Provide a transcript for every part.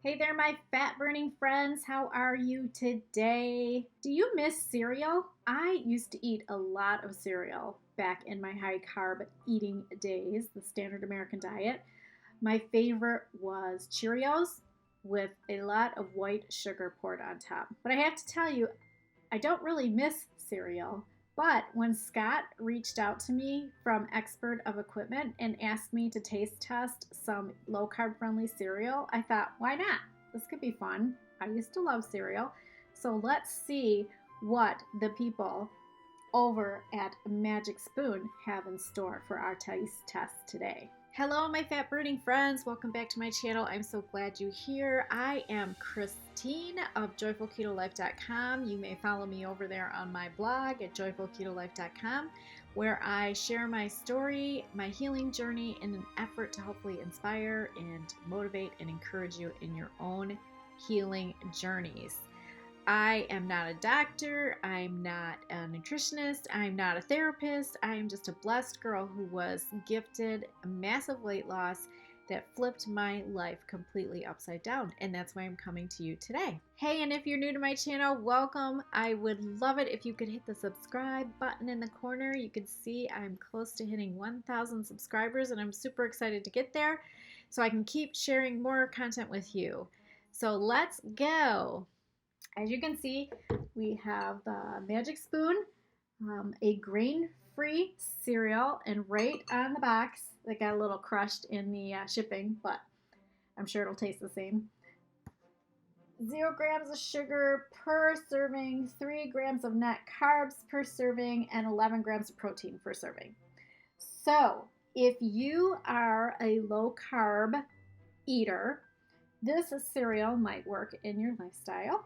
Hey there, my fat burning friends. How are you today? Do you miss cereal? I used to eat a lot of cereal back in my high carb eating days, the standard American diet. My favorite was Cheerios with a lot of white sugar poured on top. But I have to tell you, I don't really miss cereal. But when Scott reached out to me from Expert of Equipment and asked me to taste test some low carb friendly cereal, I thought, why not? This could be fun. I used to love cereal. So let's see what the people over at Magic Spoon have in store for our taste test today. Hello, my fat burning friends. Welcome back to my channel. I'm so glad you're here. I am Christine of joyfulketolife.com. You may follow me over there on my blog at joyfulketolife.com, where I share my story, my healing journey in an effort to hopefully inspire and motivate and encourage you in your own healing journeys. I am not a doctor, I'm not a nutritionist, I'm not a therapist, I am just a blessed girl who was gifted a massive weight loss that flipped my life completely upside down, and that's why I'm coming to you today. Hey, and if you're new to my channel, welcome. I would love it if you could hit the subscribe button in the corner. You can see I'm close to hitting 1,000 subscribers, and I'm super excited to get there so I can keep sharing more content with you. So let's go. As you can see, we have the Magic Spoon, a grain-free cereal, and right on the box, they got a little crushed in the shipping, but I'm sure it'll taste the same. 0 grams of sugar per serving, 3 grams of net carbs per serving, and 11 grams of protein per serving. So, if you are a low-carb eater, this cereal might work in your lifestyle.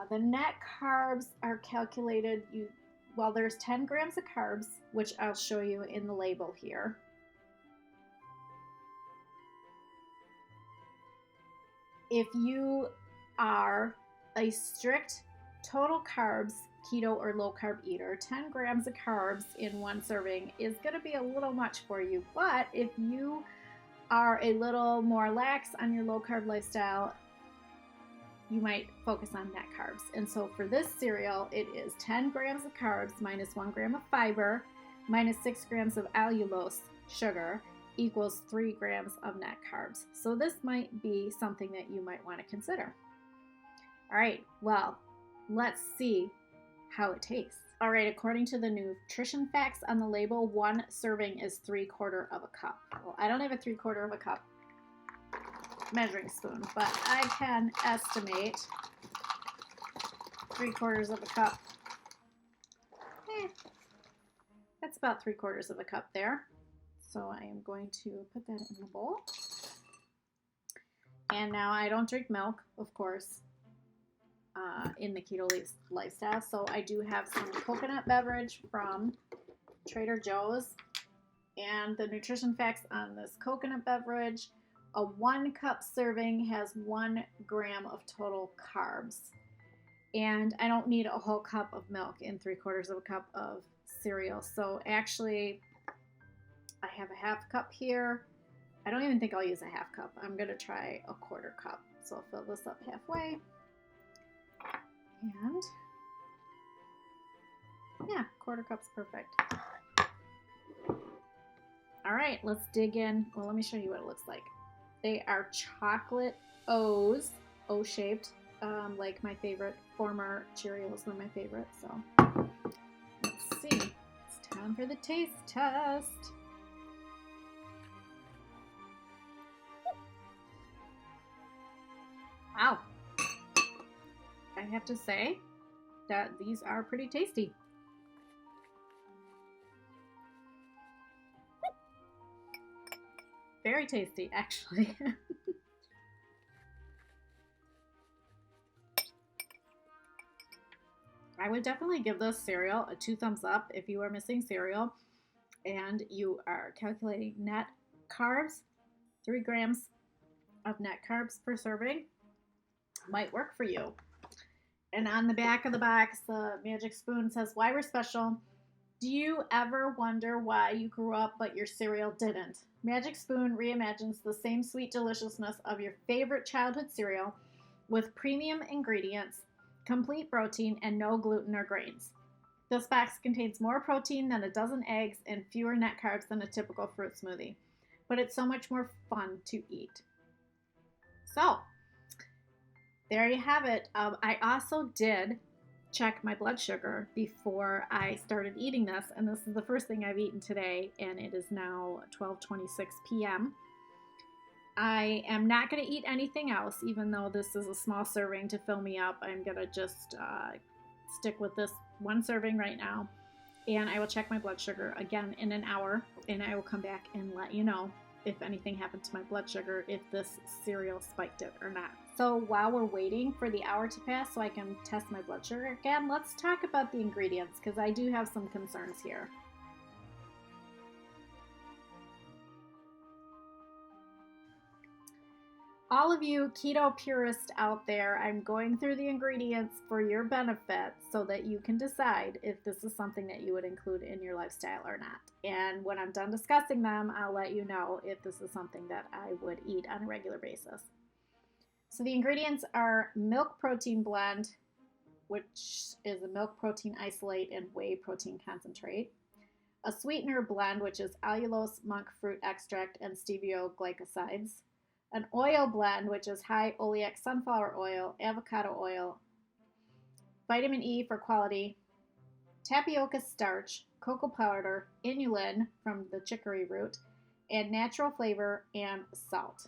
The net carbs are calculated, there's 10 grams of carbs, which I'll show you in the label here. If you are a strict total carbs keto or low carb eater, 10 grams of carbs in one serving is going to be a little much for you. But if you are a little more lax on your low carb lifestyle, you might focus on net carbs. And so for this cereal, it is 10 grams of carbs minus 1 gram of fiber minus 6 grams of allulose sugar equals 3 grams of net carbs. So this might be something that you might want to consider. All right, well, let's see how it tastes. All right, according to the nutrition facts on the label, 1 serving is 3/4 of a cup. Well, I don't have a 3/4 of a cup measuring spoon, but I can estimate 3/4 of a cup. That's about 3/4 of a cup there. So I am going to put that in the bowl. And now I don't drink milk, of course, in the keto lifestyle. So I do have some coconut beverage from Trader Joe's. And the nutrition facts on this coconut beverage: a 1 cup serving has 1 gram of total carbs. And I don't need a whole cup of milk in 3/4 of a cup of cereal. So actually, I have a 1/2 cup here. I don't even think I'll use a 1/2 cup. I'm going to try a 1/4 cup. So I'll fill this up halfway. And yeah, 1/4 cup's perfect. All right, let's dig in. Well, let me show you what it looks like. They are chocolate O's, O-shaped, like my favorite. Former Cheerios were my favorite. So let's see. It's time for the taste test. Wow. I have to say that these are pretty tasty. Very tasty, actually. I would definitely give this cereal a 2 thumbs up if you are missing cereal and you are calculating net carbs. 3 grams of net carbs per serving might work for you. And on the back of the box, the Magic Spoon says why we're special. Do you ever wonder why you grew up but your cereal didn't? Magic Spoon reimagines the same sweet deliciousness of your favorite childhood cereal with premium ingredients, complete protein, and no gluten or grains. This box contains more protein than a dozen eggs and fewer net carbs than a typical fruit smoothie, but it's so much more fun to eat. So, there you have it. I also did check my blood sugar before I started eating this, and this is the first thing I've eaten today, and it is now 12:26 p.m. I am not going to eat anything else, even though this is a small serving to fill me up. I'm going to just stick with this one serving right now, and I will check my blood sugar again in an hour, and I will come back and let you know if anything happened to my blood sugar, if this cereal spiked it or not. So while we're waiting for the hour to pass so I can test my blood sugar again, let's talk about the ingredients because I do have some concerns here. All of you keto purists out there, I'm going through the ingredients for your benefit so that you can decide if this is something that you would include in your lifestyle or not. And when I'm done discussing them, I'll let you know if this is something that I would eat on a regular basis. So the ingredients are milk protein blend, which is a milk protein isolate and whey protein concentrate, a sweetener blend, which is allulose, monk fruit extract, and stevioglycosides, an oil blend, which is high oleic sunflower oil, avocado oil, vitamin E for quality, tapioca starch, cocoa powder, inulin from the chicory root, and natural flavor and salt.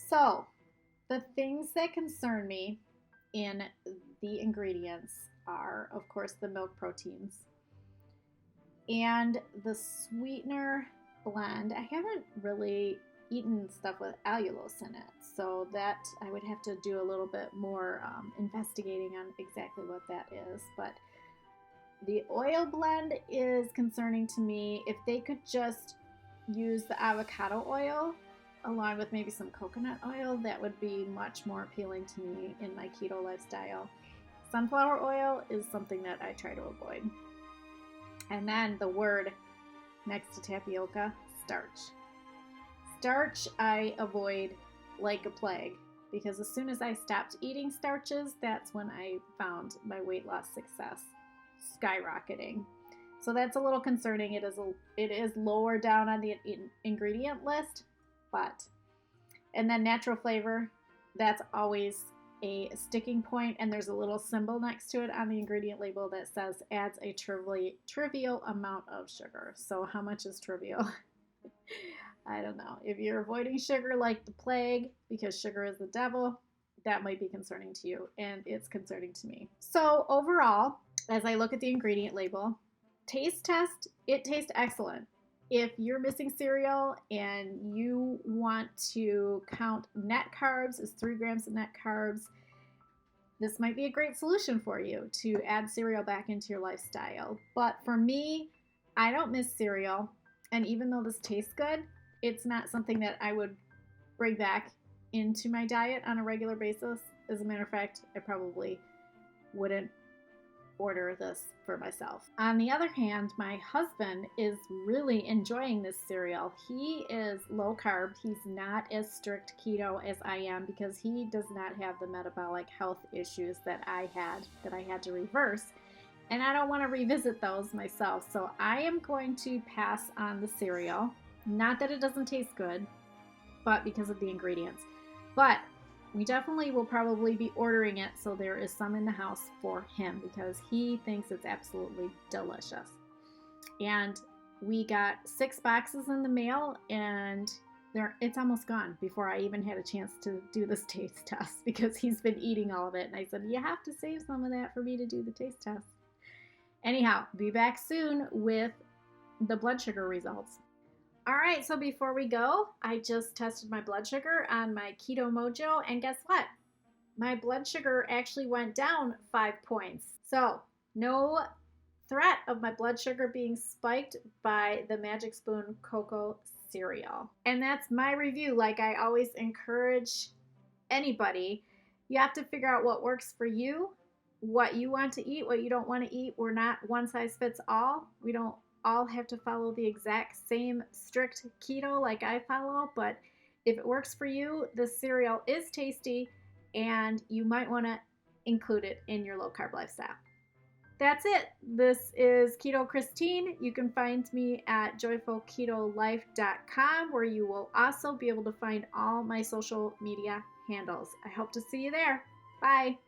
So, the things that concern me in the ingredients are, of course, the milk proteins and the sweetener blend. I haven't really eaten stuff with allulose in it, so that I would have to do a little bit more investigating on exactly what that is. But the oil blend is concerning to me. If they could just use the avocado oil along with maybe some coconut oil, that would be much more appealing to me in my keto lifestyle. Sunflower oil is something that I try to avoid. And then the word next to tapioca, starch. Starch I avoid like a plague because as soon as I stopped eating starches, that's when I found my weight loss success skyrocketing. So that's a little concerning. It is lower down on the ingredient list, but and then natural flavor, that's always a sticking point, and there's a little symbol next to it on the ingredient label that says adds a trivial amount of sugar. So how much is trivial? I don't know. If you're avoiding sugar like the plague because sugar is the devil, that might be concerning to you, and it's concerning to me. So overall, as I look at the ingredient label, taste test, it tastes excellent. If you're missing cereal and you want to count net carbs as 3 grams of net carbs, this might be a great solution for you to add cereal back into your lifestyle. But for me, I don't miss cereal. And even though this tastes good, it's not something that I would bring back into my diet on a regular basis. As a matter of fact, I probably wouldn't order this for myself. On the other hand, my husband is really enjoying this cereal. He is low carb. He's not as strict keto as I am because he does not have the metabolic health issues that I had to reverse. And I don't want to revisit those myself. So I am going to pass on the cereal. Not that it doesn't taste good, but because of the ingredients. But we definitely will probably be ordering it, so there is some in the house for him because he thinks it's absolutely delicious. And we got 6 boxes in the mail, and it's almost gone before I even had a chance to do this taste test because he's been eating all of it. And I said, you have to save some of that for me to do the taste test. Anyhow, be back soon with the blood sugar results. All right, so before we go, I just tested my blood sugar on my Keto Mojo, and guess what? My blood sugar actually went down 5 points. So, no threat of my blood sugar being spiked by the Magic Spoon Cocoa cereal. And that's my review. Like I always encourage anybody, you have to figure out what works for you what you want to eat, what you don't want to eat. We're not one size fits all. We don't all have to follow the exact same strict keto like I follow, but if it works for you, the cereal is tasty and you might want to include it in your low carb lifestyle. That's it. This is Keto Christine. You can find me at joyfulketolife.com, where you will also be able to find all my social media handles. I hope to see you there. Bye.